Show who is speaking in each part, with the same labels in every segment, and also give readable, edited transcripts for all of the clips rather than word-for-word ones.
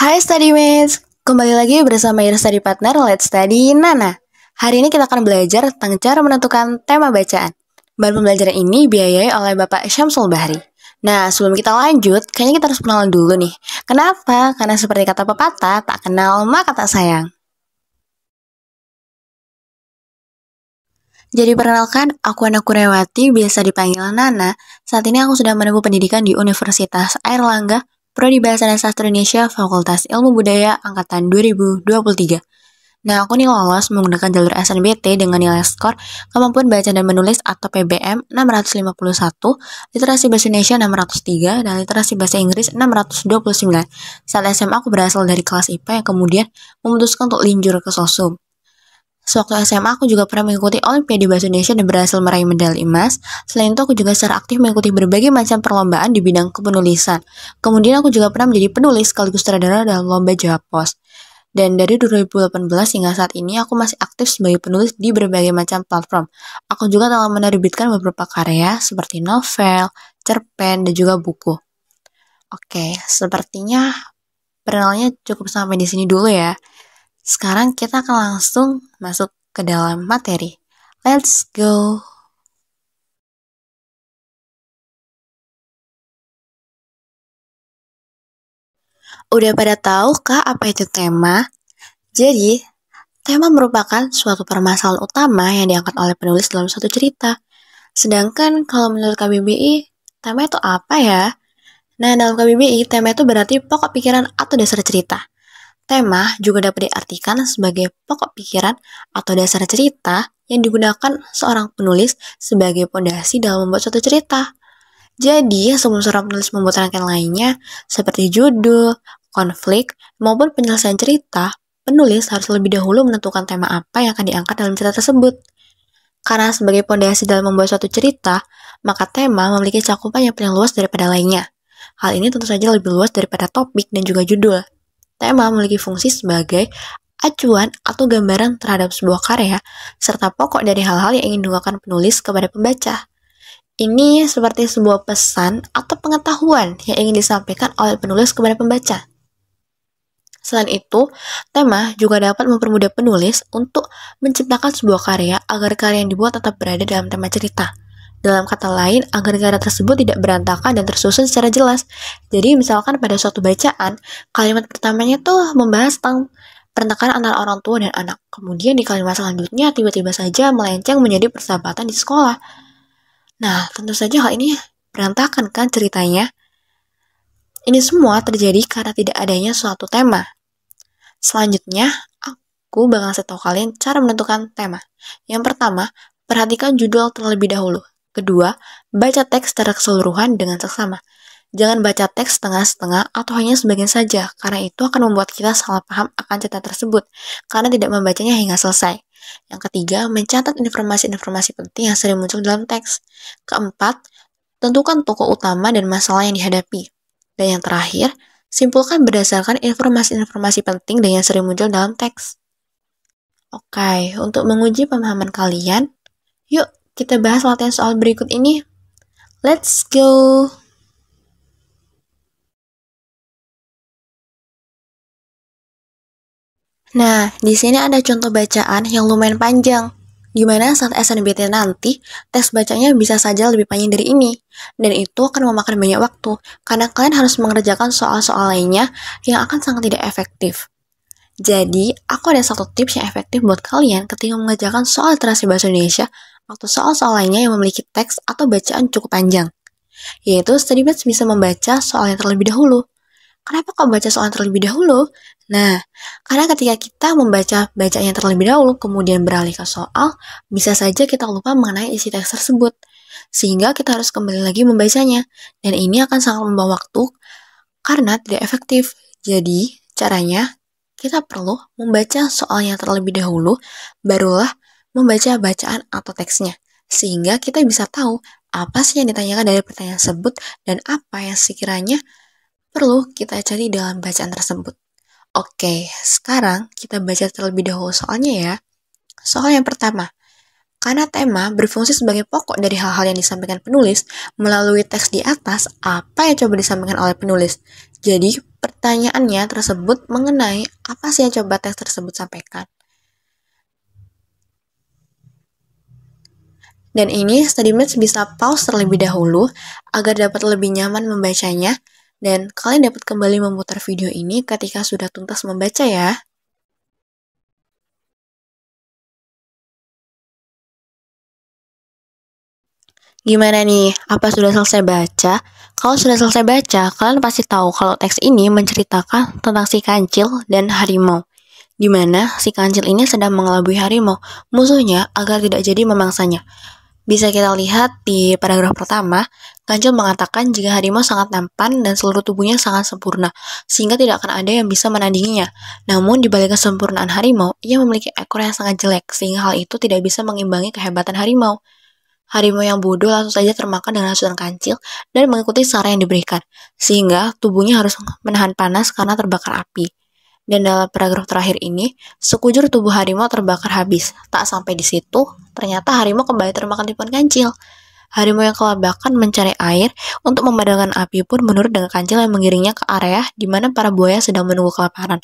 Speaker 1: Hai Studymates, kembali lagi bersama your study partner Let's Study Nana. Hari ini kita akan belajar tentang cara menentukan tema bacaan. Bahan pembelajaran ini biayai oleh Bapak Syamsul Bahri. Nah, sebelum kita lanjut, kayaknya kita harus kenalan dulu nih. Kenapa? Karena seperti kata pepatah, tak kenal maka tak sayang. Jadi perkenalkan, aku Ana Kurniawati, biasa dipanggil Nana. Saat ini aku sedang menempuh pendidikan di Universitas Airlangga, Prodi Bahasa dan Sastra Indonesia, Fakultas Ilmu Budaya, Angkatan 2023. Nah, aku nih lolos menggunakan jalur SNBT dengan nilai skor kemampuan baca dan menulis atau PBM 651, literasi bahasa Indonesia 603, dan literasi bahasa Inggris 629. Saat SMA aku berasal dari kelas IPA yang kemudian memutuskan untuk linjur ke Sosum. Sewaktu SMA aku juga pernah mengikuti Olimpiade Bahasa Indonesia dan berhasil meraih medali emas. Selain itu aku juga secara aktif mengikuti berbagai macam perlombaan di bidang kepenulisan. Kemudian aku juga pernah menjadi penulis sekaligus sutradara dalam lomba Jawa Pos. Dan dari 2018 hingga saat ini aku masih aktif sebagai penulis di berbagai macam platform. Aku juga telah menerbitkan beberapa karya seperti novel, cerpen, dan juga buku. Oke, sepertinya perkenalannya cukup sampai di sini dulu ya. Sekarang kita akan langsung masuk ke dalam materi. Let's go! Udah pada tahu kah apa itu tema? Jadi, tema merupakan suatu permasalahan utama yang diangkat oleh penulis dalam suatu cerita. Sedangkan kalau menurut KBBI, tema itu apa ya? Nah, dalam KBBI, tema itu berarti pokok pikiran atau dasar cerita. Tema juga dapat diartikan sebagai pokok pikiran atau dasar cerita yang digunakan seorang penulis sebagai fondasi dalam membuat suatu cerita. Jadi, sebelum seorang penulis membuat rangkaian lainnya, seperti judul, konflik, maupun penyelesaian cerita, penulis harus lebih dahulu menentukan tema apa yang akan diangkat dalam cerita tersebut. Karena sebagai fondasi dalam membuat suatu cerita, maka tema memiliki cakupan yang paling luas daripada lainnya. Hal ini tentu saja lebih luas daripada topik dan juga judul. Tema memiliki fungsi sebagai acuan atau gambaran terhadap sebuah karya, serta pokok dari hal-hal yang ingin diungkapkan penulis kepada pembaca. Ini seperti sebuah pesan atau pengetahuan yang ingin disampaikan oleh penulis kepada pembaca. Selain itu, tema juga dapat mempermudah penulis untuk menciptakan sebuah karya agar karya yang dibuat tetap berada dalam tema cerita. Dalam kata lain, agar karya tersebut tidak berantakan dan tersusun secara jelas. Jadi misalkan pada suatu bacaan, kalimat pertamanya tuh membahas tentang pertengkaran antara orang tua dan anak. Kemudian di kalimat selanjutnya tiba-tiba saja melenceng menjadi persahabatan di sekolah. Nah, tentu saja hal ini berantakan kan ceritanya. Ini semua terjadi karena tidak adanya suatu tema. Selanjutnya, aku bakal kasih tahu kalian cara menentukan tema. Yang pertama, perhatikan judul terlebih dahulu. Kedua, baca teks secara keseluruhan dengan seksama. Jangan baca teks setengah-setengah atau hanya sebagian saja, karena itu akan membuat kita salah paham akan cerita tersebut, karena tidak membacanya hingga selesai. Yang ketiga, mencatat informasi-informasi penting yang sering muncul dalam teks. Keempat, tentukan tokoh utama dan masalah yang dihadapi. Dan yang terakhir, simpulkan berdasarkan informasi-informasi penting dan yang sering muncul dalam teks. Oke, untuk menguji pemahaman kalian, yuk kita bahas latihan soal berikut ini. Let's go! Nah, di sini ada contoh bacaan yang lumayan panjang, di mana saat SNBT nanti, tes bacanya bisa saja lebih panjang dari ini, dan itu akan memakan banyak waktu, karena kalian harus mengerjakan soal-soal lainnya yang akan sangat tidak efektif. Jadi, aku ada satu tips yang efektif buat kalian ketika mengerjakan soal literasi bahasa Indonesia atau soal-soal lainnya yang memiliki teks atau bacaan cukup panjang, yaitu Studymates bisa membaca soal yang terlebih dahulu. Kenapa kok baca soal yang terlebih dahulu? Nah, karena ketika kita membaca bacaan yang terlebih dahulu, kemudian beralih ke soal, bisa saja kita lupa mengenai isi teks tersebut. Sehingga kita harus kembali lagi membacanya. Dan ini akan sangat membawa waktu karena tidak efektif. Jadi, caranya kita perlu membaca soal yang terlebih dahulu, barulah membaca bacaan atau teksnya. Sehingga kita bisa tahu apa sih yang ditanyakan dari pertanyaan tersebut dan apa yang sekiranya perlu kita cari dalam bacaan tersebut. Oke, sekarang kita baca terlebih dahulu soalnya ya. Soal yang pertama, karena tema berfungsi sebagai pokok dari hal-hal yang disampaikan penulis, melalui teks di atas, apa yang coba disampaikan oleh penulis? Jadi, pertanyaannya tersebut mengenai apa sih yang coba teks tersebut sampaikan. Dan ini StudyMatch bisa pause terlebih dahulu agar dapat lebih nyaman membacanya, dan kalian dapat kembali memutar video ini ketika sudah tuntas membaca ya. Gimana nih? Apa sudah selesai baca? Kalau sudah selesai baca, kalian pasti tahu kalau teks ini menceritakan tentang si kancil dan harimau, di mana si kancil ini sedang mengelabui harimau, musuhnya agar tidak jadi memangsanya. Bisa kita lihat di paragraf pertama, Kancil mengatakan jika harimau sangat tampan dan seluruh tubuhnya sangat sempurna, sehingga tidak akan ada yang bisa menandinginya. Namun, di balik kesempurnaan harimau, ia memiliki ekor yang sangat jelek, sehingga hal itu tidak bisa mengimbangi kehebatan harimau. Harimau yang bodoh langsung saja termakan dengan rasutan kancil dan mengikuti saran yang diberikan, sehingga tubuhnya harus menahan panas karena terbakar api. Dan dalam paragraf terakhir ini, sekujur tubuh harimau terbakar habis. Tak sampai di situ, ternyata harimau kembali termakan tipuan kancil. Harimau yang kelabakan mencari air untuk memadamkan api pun menurut dengan kancil yang mengiringnya ke area di mana para buaya sedang menunggu kelaparan.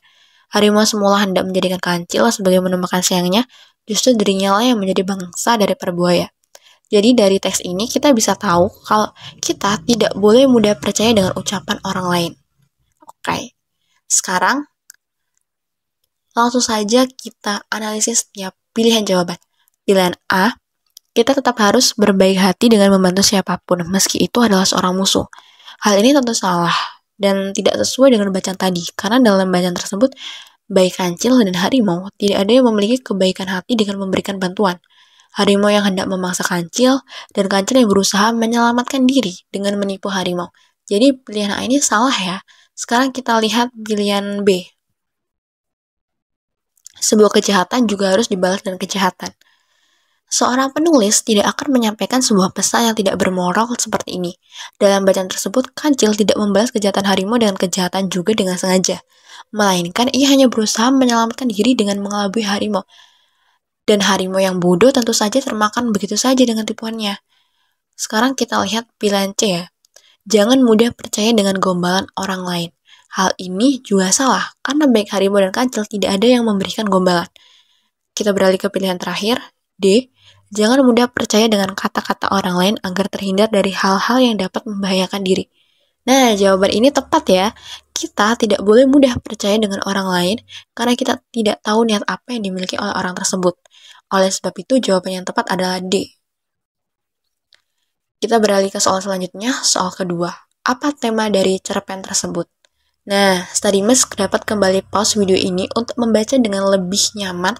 Speaker 1: Harimau semula hendak menjadikan kancil sebagai menu makan siangnya, justru dirinya lah yang menjadi bangsa dari para buaya. Jadi dari teks ini kita bisa tahu kalau kita tidak boleh mudah percaya dengan ucapan orang lain. Oke, sekarang langsung saja kita analisis setiap pilihan jawaban. Pilihan A, kita tetap harus berbaik hati dengan membantu siapapun, meski itu adalah seorang musuh. Hal ini tentu salah dan tidak sesuai dengan bacaan tadi, karena dalam bacaan tersebut, baik kancil dan harimau tidak ada yang memiliki kebaikan hati dengan memberikan bantuan. Harimau yang hendak memaksa kancil, dan kancil yang berusaha menyelamatkan diri dengan menipu harimau. Jadi pilihan A ini salah ya. Sekarang kita lihat pilihan B. Sebuah kejahatan juga harus dibalas dengan kejahatan. Seorang penulis tidak akan menyampaikan sebuah pesan yang tidak bermoral seperti ini. Dalam bacaan tersebut, kancil tidak membalas kejahatan harimau dengan kejahatan juga dengan sengaja. Melainkan ia hanya berusaha menyelamatkan diri dengan mengelabui harimau. Dan harimau yang bodoh tentu saja termakan begitu saja dengan tipuannya. Sekarang kita lihat pilihan C ya. Jangan mudah percaya dengan gombalan orang lain. Hal ini juga salah, karena baik harimau dan kancil tidak ada yang memberikan gombalan. Kita beralih ke pilihan terakhir, D. Jangan mudah percaya dengan kata-kata orang lain agar terhindar dari hal-hal yang dapat membahayakan diri. Nah, jawaban ini tepat ya. Kita tidak boleh mudah percaya dengan orang lain karena kita tidak tahu niat apa yang dimiliki oleh orang tersebut. Oleh sebab itu, jawaban yang tepat adalah D. Kita beralih ke soal selanjutnya, soal kedua. Apa tema dari cerpen tersebut? Nah, StudyMatch dapat kembali pause video ini untuk membaca dengan lebih nyaman,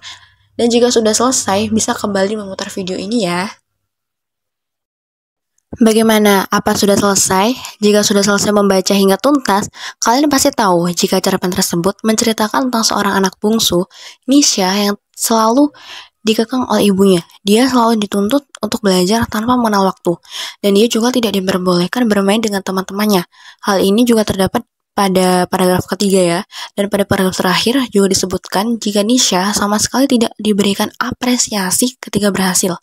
Speaker 1: dan jika sudah selesai, bisa kembali memutar video ini ya. Bagaimana? Apa sudah selesai? Jika sudah selesai membaca hingga tuntas, kalian pasti tahu jika cerpen tersebut menceritakan tentang seorang anak bungsu, Nisha, yang selalu dikekang oleh ibunya. Dia selalu dituntut untuk belajar tanpa mengenal waktu, dan dia juga tidak diperbolehkan bermain dengan teman-temannya. Hal ini juga terdapat pada paragraf ketiga ya, dan pada paragraf terakhir juga disebutkan jika Nisha sama sekali tidak diberikan apresiasi ketika berhasil.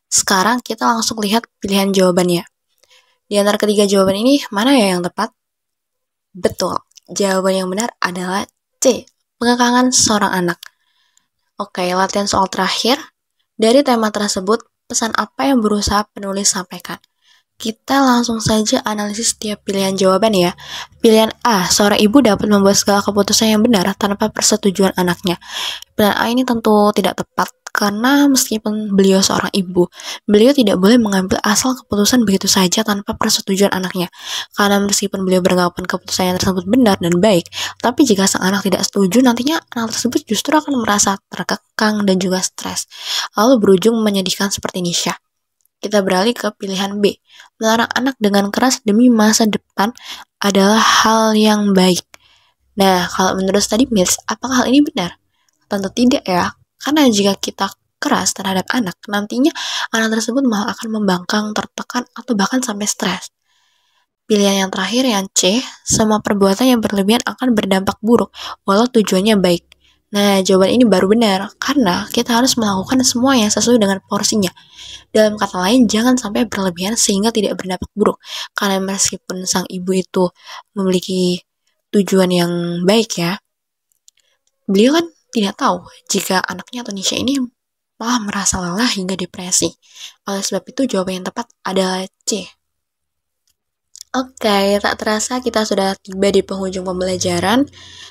Speaker 1: Sekarang kita langsung lihat pilihan jawabannya. Di antara ketiga jawaban ini, mana ya yang tepat? Betul, jawaban yang benar adalah C, pengekangan seorang anak. Oke, latihan soal terakhir. Dari tema tersebut, pesan apa yang berusaha penulis sampaikan? Kita langsung saja analisis setiap pilihan jawaban ya. Pilihan A, seorang ibu dapat membuat segala keputusan yang benar tanpa persetujuan anaknya. Pilihan A ini tentu tidak tepat, karena meskipun beliau seorang ibu, beliau tidak boleh mengambil asal keputusan begitu saja tanpa persetujuan anaknya. Karena meskipun beliau beranggapan keputusan yang tersebut benar dan baik, tapi jika sang anak tidak setuju, nantinya anak tersebut justru akan merasa terkekang dan juga stres, lalu berujung menyedihkan seperti Nisha. Kita beralih ke pilihan B. Melarang anak dengan keras demi masa depan adalah hal yang baik. Nah, kalau menurut StudyMatch, apakah hal ini benar? Tentu tidak ya, karena jika kita keras terhadap anak, nantinya anak tersebut malah akan membangkang, tertekan, atau bahkan sampai stres. Pilihan yang terakhir, yang C, semua perbuatan yang berlebihan akan berdampak buruk, walau tujuannya baik. Nah, jawaban ini baru benar, karena kita harus melakukan semua yang sesuai dengan porsinya. Dalam kata lain, jangan sampai berlebihan sehingga tidak berdampak buruk. Karena meskipun sang ibu itu memiliki tujuan yang baik ya. Beliau kan tidak tahu jika anaknya atau Nisha ini malah merasa lelah hingga depresi. Oleh sebab itu jawaban yang tepat adalah C. Oke, tak terasa kita sudah tiba di penghujung pembelajaran.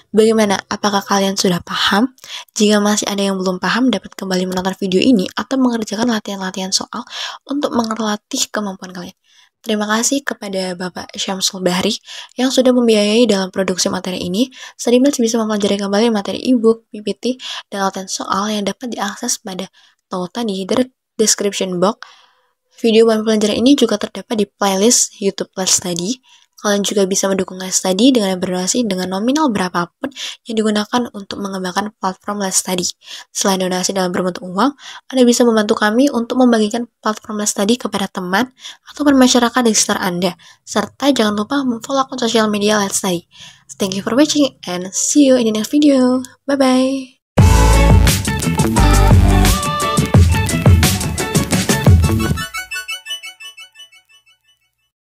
Speaker 1: Bagaimana? Apakah kalian sudah paham? Jika masih ada yang belum paham, dapat kembali menonton video ini atau mengerjakan latihan-latihan soal untuk melatih kemampuan kalian. Terima kasih kepada Bapak Syamsul Bahri yang sudah membiayai dalam produksi materi ini. Streamlabs bisa mempelajari kembali materi e-book, PPT, dan latihan soal yang dapat diakses pada tautan di description box. Video bahan pelajaran ini juga terdapat di playlist YouTube Let's Study. Kalian juga bisa mendukung Let's Study dengan berdonasi dengan nominal berapapun yang digunakan untuk mengembangkan platform Let's Study. Selain donasi dalam berbentuk uang, Anda bisa membantu kami untuk membagikan platform Let's Study kepada teman ataupun masyarakat di sekitar Anda. Serta jangan lupa follow akun sosial media Let's Study. Thank you for watching and see you in the next video. Bye-bye.